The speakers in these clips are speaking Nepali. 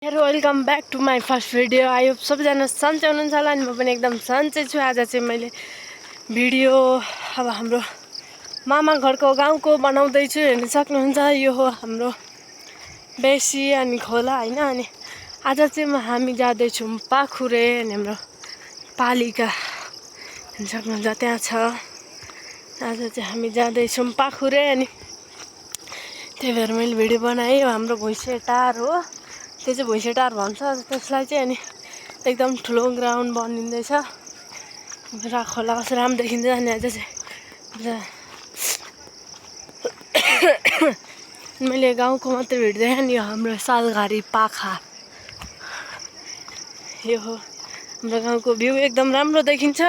Hello welcome back to my first video. I hope सबैजना सन्चै हुनुहुन्छ होला अनि म पनि एकदम सन्चै छु। आज चाहिँ मैले भिडियो अब हाम्रो मामा घरको गाउँको बनाउँदैछु, हेर्न सक्नुहुन्छ। यो हो हाम्रो बेसी अनि खोला होइन। अनि आज चाहिँ हामी जाँदैछौँ पाखुरे अनि हाम्रो पालिका हेर्न सक्नुहुन्छ त्यहाँ छ। आज चाहिँ हामी जाँदैछौँ पाखुरे अनि त्यही भएर मैले भिडियो बनाएँ। हाम्रो भुइँसे टार हो, त्यो चाहिँ भुइँसे टार भन्छ त्यसलाई चाहिँ। अनि एकदम ठुलो ग्राउन्ड बनिँदैछ र खोला कस्तो राम्रो देखिन्छ। अनि आज चाहिँ मैले गाउँको मात्रै भिडियो देखेँ नि। यो हाम्रो सालघारी पाखा, यो हो हाम्रो गाउँको भ्यू, एकदम राम्रो देखिन्छ।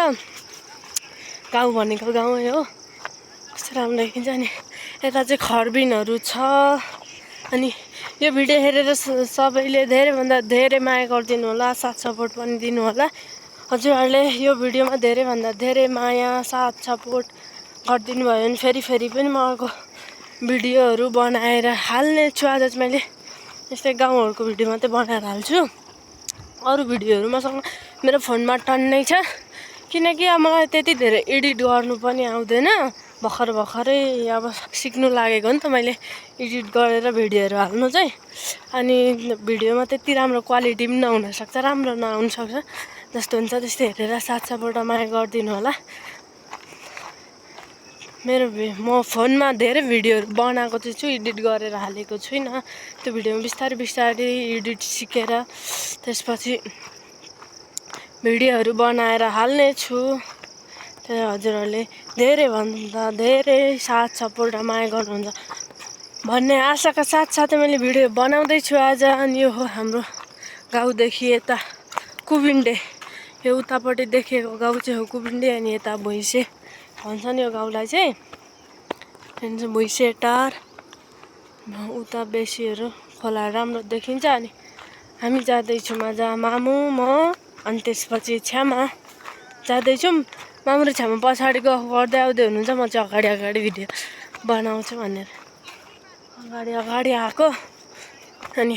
गाउँ भनेको गाउँै हो, कस्तो राम्रो देखिन्छ। अनि यता चाहिँ खरबिनहरू छ। अनि यो भिडियो हेरेर सबैले धेरैभन्दा धेरै माया गरिदिनु होला, साथ सपोर्ट पनि दिनु होला। हजुरहरूले यो भिडियोमा धेरैभन्दा धेरै माया साथ सपोर्ट गरिदिनु भयो भने फेरि पनि म अर्को भिडियोहरू बनाएर हाल्ने छु। आज चाहिँ मैले यस्तै गाउँहरूको भिडियो मात्रै बनाएर हाल्छु। अरू भिडियोहरू मसँग मेरो फोनमा टन्नै छ, किनकि अब मलाई त्यति धेरै एडिट गर्नु पनि आउँदैन। भर्खरै अब सिक्नु लागेको नि त मैले एडिट गरेर भिडियोहरू हाल्नु चाहिँ। अनि भिडियोमा त्यति राम्रो क्वालिटी पनि नहुनसक्छ, राम्रो नआउनसक्छ। जस्तो हुन्छ त्यस्तै हेरेर साथ सपोर्ट माया गरिदिनु होला। म फोनमा धेरै भिडियोहरू बनाएको चाहिँ छु, एडिट गरेर हालेको छुइनँ। त्यो भिडियोमा बिस्तारै एडिट सिकेर त्यसपछि भिडियोहरू बनाएर हाल्ने छु। त्यही हजुरहरूले धेरैभन्दा धेरै साथ सपोर्ट र माया गर्नुहुन्छ भन्ने आशाका साथसाथै मैले भिडियो बनाउँदैछु आज। अनि यो हो हाम्रो गाउँदेखि यता कुबिन्डे, यो उतापट्टि देखेको गाउँ चाहिँ हो कुबिन्डे। अनि यता भुइँसे भन्छ नि यो गाउँलाई चाहिँ, भुइँसे टार। उता बेसीहरू खोला राम्रो देखिन्छ। अनि हामी जाँदैछौँ आज मामु, म अनि त्यसपछि छ्यामा जाँदैछौँ। मामु र छ्यामा पछाडि गफ गर्दै आउँदै हुनुहुन्छ, म चाहिँ अगाडि भिडियो बनाउँछु भनेर अगाडि आएको। अनि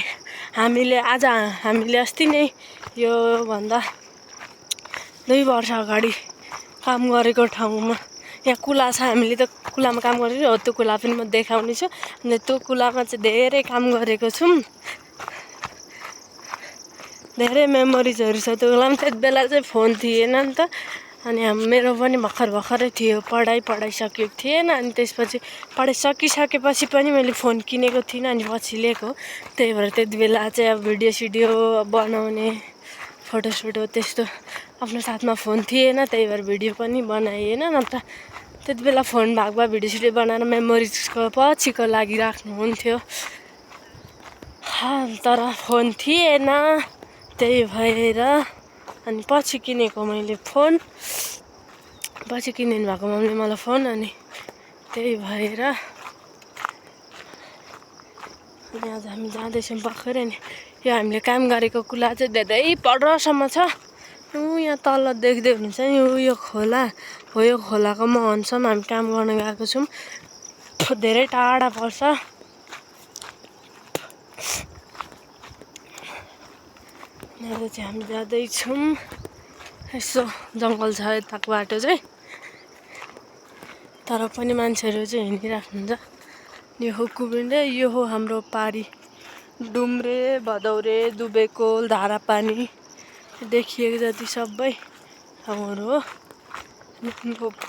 हामीले अस्ति नै यो भन्दा 2 वर्ष अगाडि काम गरेको ठाउँमा यहाँ कुला छ। हामीले त कुलामा काम गरेको हो, त्यो कुला पनि म देखाउने छु। अनि त्यो कुलामा चाहिँ धेरै काम गरेको छौँ, धेरै मेमोरिजहरू छ त्यो कुलामा। त्यति बेला चाहिँ फोन थिएन नि त। अनि मेरो पनि भर्खरै थियो, पढाइसकेको थिएन। अनि त्यसपछि पढाइ सकिसकेपछि पनि मैले फोन किनेको थिइनँ, अनि पछि लिएको। त्यही भएर त्यति बेला चाहिँ अब भिडियो सिडियो बनाउने, फोटोसोटो त्यस्तो आफ्नो साथमा फोन थिएन। त्यही भएर भिडियो पनि बनाइएन, नत्र त्यति बेला फोन भएको भए भिडियो सिडियो बनाएर मेमोरिजको पछिको लागि राख्नुहुन्थ्यो। तर फोन थिएन, त्यही भएर अनि पछि किनेको मैले फोन, पछि किनिदिनु भएको मम्मीले मलाई फोन। अनि त्यही भएर अनि आज हामी जाँदैछौँ पाखुरे। अनि यो हामीले काम गरेको कुला चाहिँ धेरै परसम्म छ। यहाँ तल देख्दै हुनुहुन्छ नि, यो खोला हो। यो खोलाको मुहानसम्म हामी काम गर्न गएको छौँ, धेरै टाढा पर्छ। आज चाहिँ हामी जाँदैछौँ, यसो जङ्गल छ यताको बाटो चाहिँ, तर पनि मान्छेहरू चाहिँ हिँडिराख्नुहुन्छ। यो हो कुबिन्डे, यो हो हाम्रो पारी डुम्रे, भदौरे, दुबेकोल, धारापानी देखिएको जति सबै ठाउँहरू हो।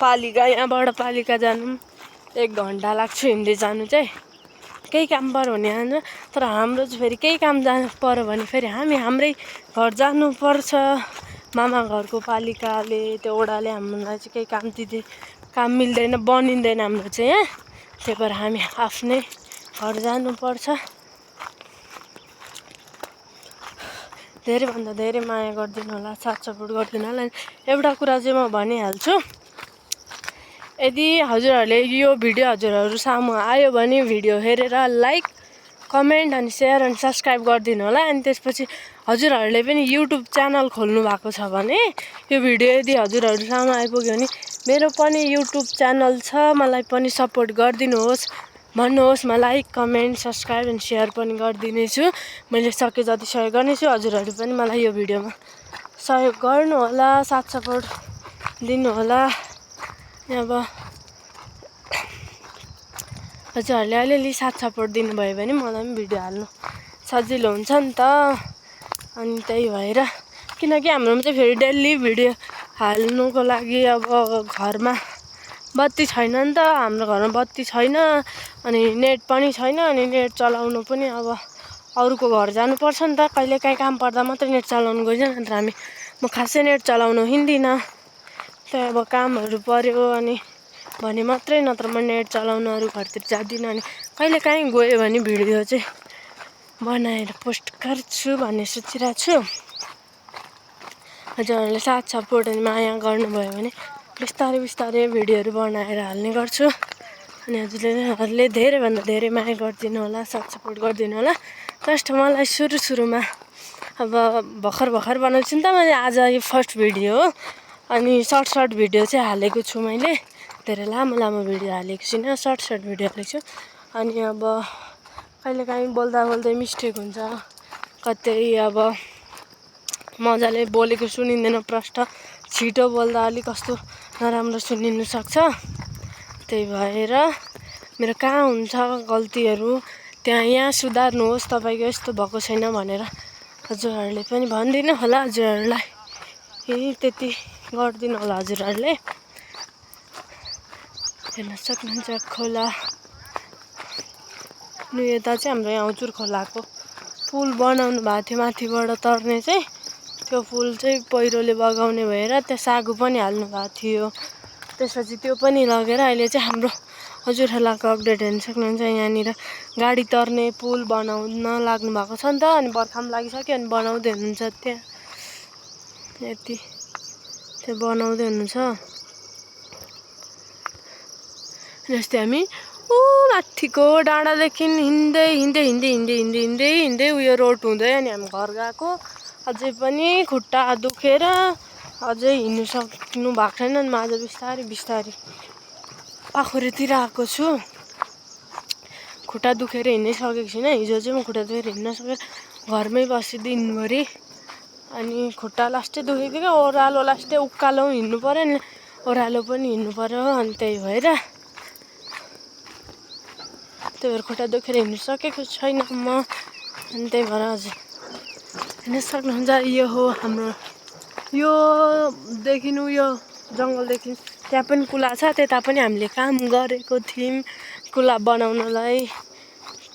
पालिका, यहाँबाट पालिका जानु 1 घन्टा लाग्छ हिँड्दै जानु चाहिँ। केही काम पऱ्यो भने जान्छ, तर हाम्रो चाहिँ फेरि केही काम जानु पऱ्यो भने फेरि हाम्रै घर जानुपर्छ। मामा घरको पालिकाले, त्यो ओडाले हामीलाई चाहिँ केही काम मिल्दैन, बनिँदैन हाम्रो चाहिँ यहाँ। त्यही भएर हामी आफ्नै घर जानुपर्छ। धेरैभन्दा धेरै माया गरिदिनु होला, साथ सपोर्ट गरिदिनु होला। एउटा कुरा चाहिँ म भनिहाल्छु, यदि हजुरहरूले यो भिडियो हजुरहरू सामु आयो भने भिडियो हेरेर लाइक, कमेन्ट अनि सेयर अनि सब्सक्राइब गरिदिनु होला। अनि त्यसपछि हजुरहरूले पनि युट्युब च्यानल खोल्नु भएको छ भने यो भिडियो यदि हजुरहरू सामु आइपुग्यो भने मेरो पनि युट्युब च्यानल छ, मलाई पनि सपोर्ट गरिदिनुहोस् भन्नुहोस् मलाई कमेन्ट सब्सक्राइब एन्ड सेयर पनि गरिदिनेछु। मैले सके जति सहयोग गर्नेछु। हजुरहरू पनि मलाई यो भिडियोमा सहयोग गर्नु होला, साथ सपोर्ट दिनु होला। अब हजुरहरूले अलिअलि साथ सपोर्ट दिनुभयो भने मलाई पनि भिडियो हाल्नु सजिलो हुन्छ नि त। अनि त्यही भएर किनकि हाम्रोमा चाहिँ फेरि डेली भिडियो हाल्नुको लागि अब घरमा बत्ती छैन नि त। हाम्रो घरमा बत्ती छैन अनि नेट पनि छैन। अनि नेट चलाउनु पनि अब अरूको घर जानुपर्छ नि त। कहिलेकाहीँ काम पर्दा मात्रै नेट चलाउनु गइन्छ। नत्र म खासै नेट चलाउनु हिँड्दिनँ। त्यही अब कामहरू पर्यो अनि भने मात्रै, नत्र म नेट चलाउनु अरू घरतिर जाँदिनँ। अनि कहिलेकाहीँ गयो भने भिडियो चाहिँ बनाएर पोस्ट गर्छु भन्ने सोचिरहेको छु। हजुरहरूले साथ सपोर्ट अनि माया गर्नुभयो भने बिस्तारै बिस्तारै भिडियोहरू बनाएर हाल्ने गर्छु। अनि हजुरहरूले धेरैभन्दा धेरै माया गरिदिनु होला, साथ सपोर्ट गरिदिनु होला। जस्ट मलाई सुरुमा अब भर्खर बनाउँछु नि त मैले। आज यो फर्स्ट भिडियो हो। अनि सर्ट भिडियो चाहिँ हालेको छु मैले। धेरै लामो भिडियो हालेको छुइनँ, सर्ट भिडियो हालेको छु। अनि अब कहिलेकाहीँ बोल्दै मिस्टेक हुन्छ। कतै अब मजाले बोलेको सुनिँदैन, प्रष्ट छिटो बोल्दा अलिक कस्तो नराम्रो सुनिनु सक्छ। त्यही भएर मेरो कहाँ हुन्छ गल्तीहरू त्यहाँ यहाँ सुधार्नुहोस्, तपाईँको यस्तो भएको छैन भनेर हजुरहरूले पनि भनिदिनु होला। हजुरहरूलाई त्यति गरिदिनु होला। हजुरहरूले हेर्न सक्नुहुन्छ खोला। अनि यता चाहिँ हाम्रो यहाँ हजुर खोलाको पुल बनाउनु भएको थियो माथिबाट तर्ने चाहिँ। त्यो पुल चाहिँ पहिरोले बगाउने भएर त्यहाँ सागु पनि हाल्नु भएको थियो। त्यसपछि त्यो पनि लगेर अहिले चाहिँ हाम्रो हजुर खोलाको अपडेट हेर्न सक्नुहुन्छ। यहाँनिर गाडी तर्ने पुल बनाउन लाग्नु भएको छ नि त। अनि बर्खा पनि लागिसक्यो अनि बनाउँदै हुनुहुन्छ त्यहाँ। यति त्यो बनाउँदै हुनुहुन्छ। जस्तै हामी माथिको डाँडादेखि हिँड्दै उयो रोड हुँदै अनि हामी घर गएको। अझै पनि खुट्टा दुखेर अझै हिँड्नु सक्नु भएको छैन। अनि म आज बिस्तारै पाखुरीतिर आएको छु। खुट्टा दुखेर हिँड्नै सकेको छैन। हिजो चाहिँ म खुट्टा दुखेर हिँड्न सकेर घरमै बसेँ दिनभरि। अनि खुट्टा लास्टै दुखेको क्या। ओह्रालो लास्टै उकालो हिँड्नु पऱ्यो नि, ओह्रालो पनि हिँड्नु पऱ्यो। अनि त्यही भएर खुट्टा दुखेर हिँड्नु सकेको छैन म। अनि त्यही भएर हजुर हेर्न सक्नुहुन्छ। यो हो हाम्रो योदेखि उयो जङ्गलदेखि त्यहाँ पनि कुला छ। त्यता पनि हामीले काम गरेको थियौँ कुला बनाउनलाई।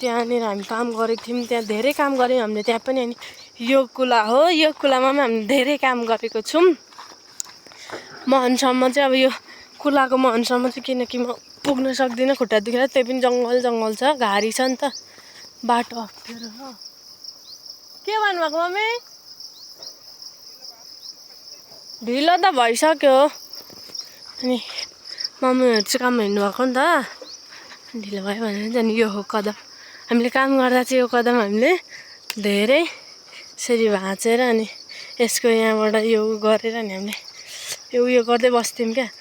त्यहाँनिर हामी काम गरेको थियौँ। त्यहाँ धेरै काम गऱ्यौँ हामीले त्यहाँ पनि। अनि यो कुला हो। यो कुलामा पनि हामीले धेरै काम गरेको छौँ। महनसम्म चाहिँ अब यो कुलाको महनसम्म चाहिँ किनकि म पुग्न सक्दिनँ खुट्टा दुखेर। त्यही पनि जङ्गल छ, घारी छ नि त, बाटो अप्ठ्यारो हो। के भन्नुभएको मम्मी? ढिलो त भइसक्यो। अनि मम्मीहरू चाहिँ काम हिँड्नुभएको नि त, ढिलो भयो भनेर। अनि यो हो कदम। हामीले काम गर्दा चाहिँ यो कदम हामीले धेरै यसरी भाँचेर अनि यसको यहाँबाट यो गरेर नि हामीले यो गर्दै बस्थ्यौँ क्या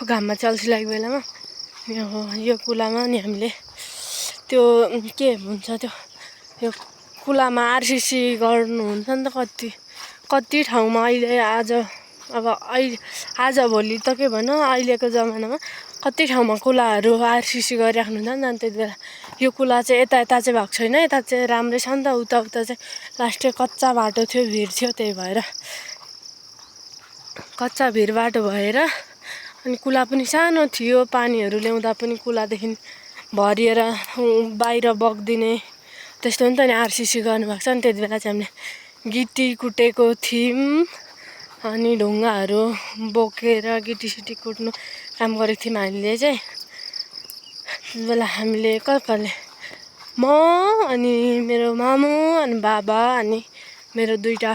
घाममा चल्सी लागेको बेलामा। यो कुलामा नि हामीले त्यो के भन्छ त्यो यो कुलामा आरसिसी गर्नुहुन्छ नि त। कति ठाउँमा अहिले आजभोलि त के भनौँ अहिलेको जमानामा कति ठाउँमा कुलाहरू आरसिसी गरिराख्नुहुन्छ नि त। अनि त्यति बेला यो कुला चाहिँ यता चाहिँ भएको छैन। यता चाहिँ राम्रै छ नि त। उता चाहिँ लास्टै कच्चा बाटो थियो, भिर थियो। त्यही भएर कच्चा भिर बाटो भएर अनि कुला पनि सानो थियो। पानीहरू ल्याउँदा पनि कुलादेखि भरिएर बाहिर बग्दिने त्यस्तो नि त। अनि आरसिसी गर्नुभएको छ। अनि त्यति बेला चाहिँ हामीले गिटी कुटेको थियौँ। अनि ढुङ्गाहरू बोकेर गिटी कुट्नु काम गरेको थियौँ हामीले चाहिँ। त्यति बेला हामीले कसले म अनि मेरो मामु अनि बाबा अनि मेरो दुईवटा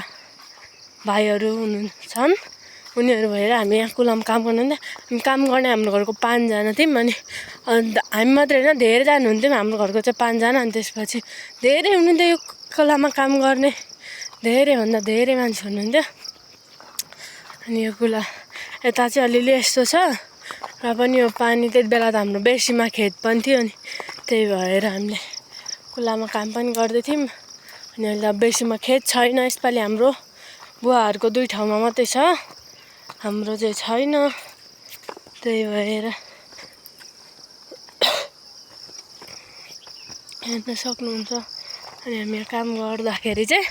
भाइहरू हुन्छन्। उनीहरू भएर हामी यहाँ कुलामा काम गर्नुहुन्थ्यो। अनि काम गर्ने हाम्रो घरको 5जना थियौँ। अनि हामी मात्रै होइन धेरैजना हुन्थ्यौँ हाम्रो घरको चाहिँ 5जना। अनि त्यसपछि धेरै हुनुहुन्थ्यो यो कुलामा काम गर्ने, धेरैभन्दा धेरै मान्छे हुनुहुन्थ्यो। अनि यो कुला यता चाहिँ अलिअलि यस्तो छ। र पनि यो पानी त्यति बेला त हाम्रो बेसीमा खेत पनि थियो नि त्यही भएर हामीले कुलामा काम पनि गर्दै थियौँ अनि अहिले अब बेसीमा खेत छैन यसपालि हाम्रो बुवाहरूको 2 ठाउँमा मात्रै छ हाम्रो चाहिँ छैन त्यही भएर हेर्न सक्नुहुन्छ अनि हामी काम गर्दाखेरि चाहिँ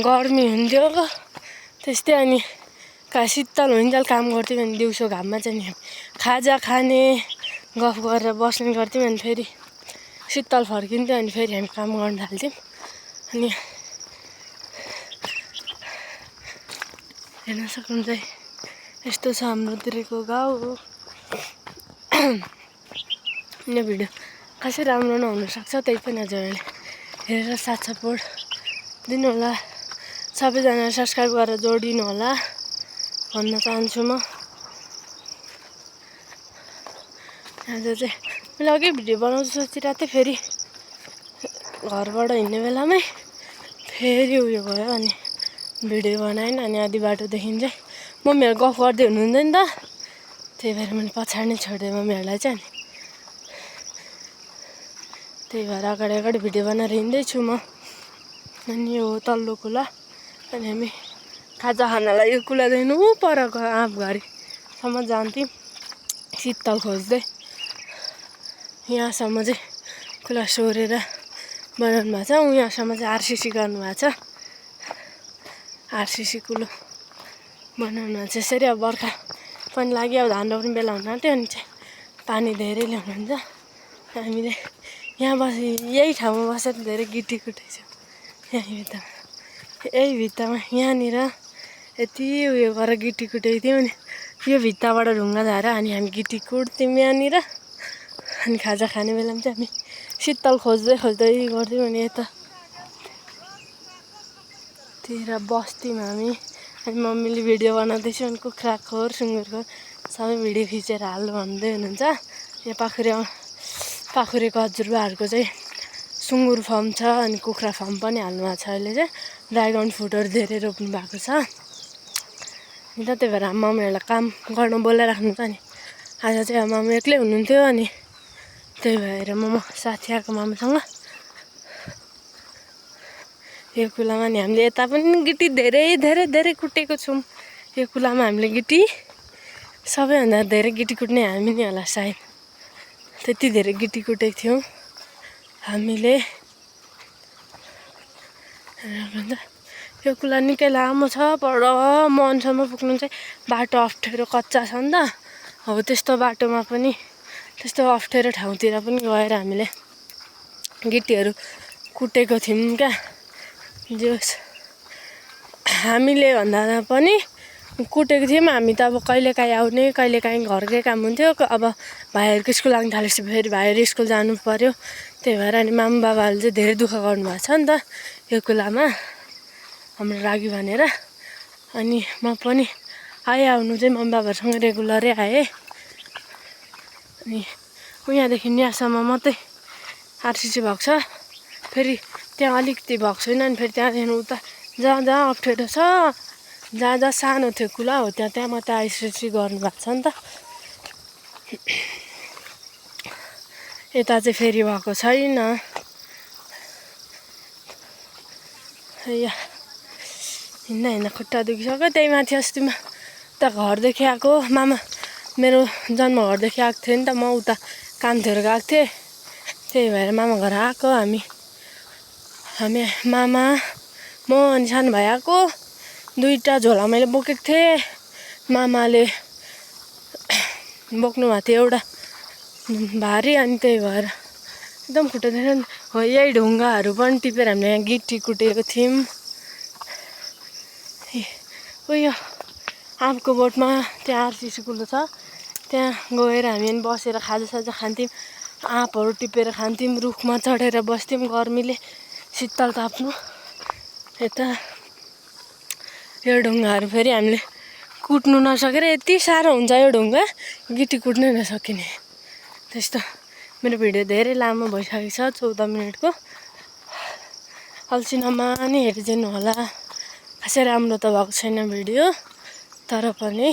गर्मी हुन्थ्यो त्यस्तै अनि शीतल हुन्जेल काम गर्थ्यौँ अनि दिउँसो घाममा चाहिँ नि खाजा खाने गफ गरेर बस्ने गर्थ्यौँ अनि फेरि शीतल फर्किन्थ्यो अनि फेरि हामी काम गर्न थाल्थ्यौँ अनि हेर्न सक्नुहुन्छ यस्तो छ हाम्रोतिरको गाउँ यो भिडियो खासै राम्रो नहुनसक्छ त्यही पनि हजुरहरूले हेरेर साथ सपोर्ट दिनु होला सबैजना सब्सक्राइब गरेर जोडिनु होला भन्न चाहन्छु म आज चाहिँ मैले अघि भिडियो बनाउँछु सोचिरहेको थिएँ फेरि घरबाट हिँड्ने बेलामै फेरि उयो भयो अनि भिडियो बनाएन अनि आधी बाटोदेखि चाहिँ मम्मीहरू गफ गर्दै हुनुहुन्थ्यो नि त त्यही भएर मैले पछाडि नै छोडिदिएँ मम्मीहरूलाई चाहिँ अनि त्यही भएर अगाडि अगाडि भिडियो बनाएर हिँड्दैछु म अनि यो तल्लो कुला अनि हामी खाजा खानालाई यो कुलादेखि ऊ परको आँपघरीसम्म जान्थ्यौँ शीतल खोज्दै यहाँसम्म चाहिँ कुला सोरेर बनाउनु भएको छ यहाँसम्म चाहिँ आरसिसी गर्नुभएको छ आरसिसी कुलो बनाउनु भएको छ यसरी अब बर्खा पनि लाग्यो अब धान रोप्ने बेला हुन आँट्यो अनि चाहिँ पानी धेरै ल्याउनुहुन्छ हामीले यहाँ यही ठाउँमा बसेर धेरै गिटी कुटेछौँ यही भित्तामा यहाँनिर यति उयो गरेर गिटी कुटेको थियौँ अनि यो भित्ताबाट ढुङ्गा झारेर अनि हामी गिटी कुट्थ्यौँ यहाँनिर अनि खाजा खाने बेलामा चाहिँ हामी शीतल खोज्दै गर्थ्यौँ अनि यतातिर बस्थ्यौँ हामी अनि मम्मीले भिडियो बनाउँदैछु अनि कुखुरा खोर सुँगुरको सबै भिडियो खिचेर हाल्नु भन्दै हुनुहुन्छ यहाँ पाखुरेको हजुरबाहरूको चाहिँ सुँगुर फार्म छ अनि कुखुरा फार्म पनि हाल्नुभएको छ अहिले चाहिँ ड्रागन फ्रुटहरू धेरै रोप्नु भएको छ अनि त्यही भएर मम्मीहरूलाई काम गर्न बोलाइराख्नु छ नि आज चाहिँ मम्मी एक्लै हुनुहुन्थ्यो अनि त्यही भएर म साथी आएको मामासँग यो कुलामा नि हामीले यता पनि गिटी धेरै कुटेको छौँ यो कुलामा हामीले गिटी सबैभन्दा धेरै गिटी कुट्ने हामी नै होला सायद त्यति धेरै गिटी कुटेको थियौँ हामीले यो कुला निकै लामो छ पर मनसम्म पुग्नु चाहिँ बाटो अप्ठ्यारो कच्चा छ नि त अब त्यस्तो बाटोमा पनि त्यस्तो अप्ठ्यारो ठाउँतिर पनि गएर हामीले गिटीहरू कुटेको थियौँ क्या जोस् हामीले भन्दा पनि कुटेको थियौँ हामी त अब कहिलेकाहीँ आउने कहिलेकाहीँ घरकै काम हुन्थ्यो अब भाइहरूको स्कुल लाग्नु थालेपछि फेरि भाइहरू स्कुल जानु पर्यो त्यही भएर अनि मामा बाबाहरूले चाहिँ धेरै दुःख गर्नुभएको छ नि त यो कुलामा हाम्रो लागि भनेर अनि म पनि आउनु चाहिँ मम्मी बाबाहरूसँग रेगुलरै आएँ अनि यहाँदेखि यहाँसम्म मात्रै आरसिसी भएको छ फेरि त्यहाँ अलिकति भएको छैन अनि फेरि त्यहाँदेखि उता जहाँ अप्ठ्यारो छ जहाँ सानो थियो कुला हो त्यहाँ मात्रै आरसिसी गर्नुभएको छ नि त यता चाहिँ फेरि भएको छैन हिँड्दा खुट्टा दुखिसक्यो त्यही माथि अस्तिमा उता घरदेखि आएको मामा मेरो जन्म घरदेखि आएको थियो नि त म उता कामतिर गएको थिएँ त्यही भएर मामा घर आएको हामी मामा म अनि सानो भाइ आएको 2टा झोला मैले बोकेको थिएँ मामाले बोक्नु भएको थियो एउटा भारी अनि त्यही भएर एकदम खुट्टा दुख्यो हो यही ढुङ्गाहरू पनि टिपेर हामीले यहाँ गिटी कुटेको थियौँ उयो आँपको बोटमा त्यहाँ आरसिसी कुलो छ त्यहाँ गएर हामी बसेर खाजासाजा खान्थ्यौँ आँपहरू टिपेर खान्थ्यौँ रुखमा चढेर बस्थ्यौँ गर्मीले शीतल ताप्नु यता यो ढुङ्गाहरू फेरि हामीले कुट्नु नसकेर यति साह्रो हुन्छ यो ढुङ्गा गिटी कुट्नै नसकिने त्यस्तो मेरो भिडियो धेरै लामो भइसकेको छ 14 मिनटको अल्छी नमानी हेरिदिनु होला खासै राम्रो त भएको छैन भिडियो तर पनि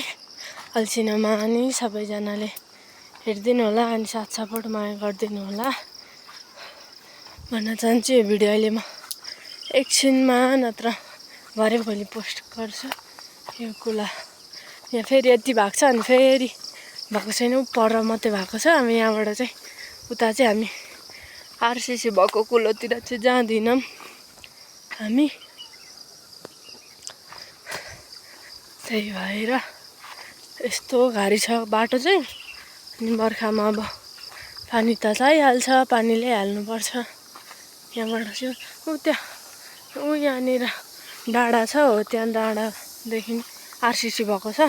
अल्छिनामा अनि सबैजनाले हेरिदिनु होला अनि साथ सपोर्ट माया गरिदिनु होला भन्न चाहन्छु। यो भिडियो अहिले म एकछिनमा नत्र भरे भोलि पोस्ट गर्छु। यो कुला यहाँ फेरि यति भएको छ अनि फेरि भएको छैन, पर मात्रै भएको छ। हामी यहाँबाट चाहिँ उता चाहिँ हामी आरसिसी भएको कुलोतिर चाहिँ जाँदैनौँ हामी, त्यही भएर यस्तो गाह्रो छ बाटो चाहिँ। अनि बर्खामा अब पानी त चाहिहाल्छ, पानीले हाल्नुपर्छ। यहाँबाट चाहिँ यहाँनिर डाँडा छ, हो त्यहाँ डाँडादेखि आरसिसी भएको छ।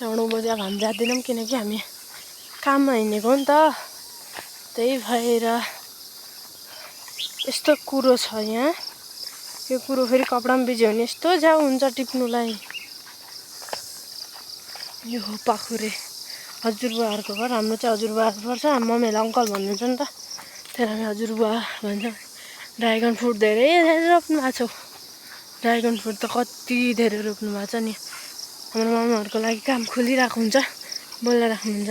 त्यहाँबाट उँभो अब हामी जाँदैनौँ किनकि हामी काममा हिँडेको हो नि त। त्यही भएर यस्तो कुरो छ यहाँ। यो कुरो फेरि कपडामा भिज्यो भने यस्तो झ्याउ हुन्छ टिप्नुलाई। यो हो पाखुरे हजुरबुवाहरूको घर। हाम्रो चाहिँ हजुरबुवा पर्छ, मम्मीहरूले अङ्कल भन्नुहुन्छ नि त, त्यही हामी हजुरबुवा भन्छ। ड्रागन फ्रुट धेरै धेरै रोप्नु भएको छ। ड्रागन फ्रुट त कति धेरै रोप्नु भएको छ नि। हाम्रो मामाहरूको लागि काम खोलिरहेको हुन्छ, बोलेर राख्नुहुन्छ,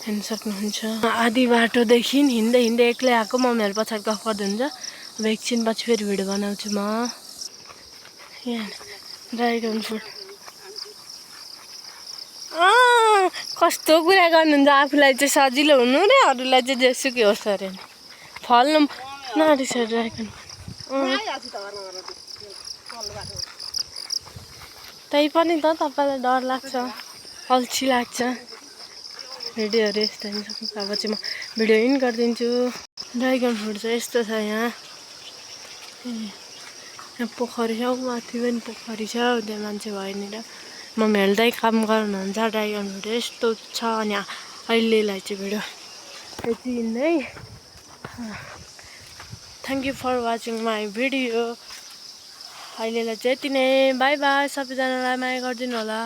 हेर्नु सक्नुहुन्छ। आधी बाटोदेखि हिँड्दै हिँड्दै एक्लै आएको, मम्मीहरू पछाडि गफ गर्दै हुन्छ। अब एकछिन पछि फेरि भिडियो बनाउँछु म। यहाँ ड्रागन फ्रुट कस्तो कुरा गर्नुहुन्छ, आफूलाई चाहिँ सजिलो हुनु रे, अरूलाई चाहिँ जेसुकै होस् अरे फल्नु नरिस। ड्रागन त्यही पनि त तपाईँलाई डर लाग्छ, अल्छी लाग्छ। भिडियोहरू यस्तो हिँड्छ। अब चाहिँ म भिडियो इन गरिदिन्छु। ड्रागन फ्रुट चाहिँ यस्तो छ यहाँ। यहाँ पोखरी छ, माथि पनि पोखरी छ, त्यहाँ मान्छे भएनिर मम्मी हेल्दै काम गर्नुहुन्छ। ड्रागन फ्रुट यस्तो छ। अनि अहिलेलाई चाहिँ भिडियो यति नै। Thank you for watching my video. अहिलेलाई चाहिँ यति नै। बाई बाई, सबैजनालाई माया गरिदिनु होला।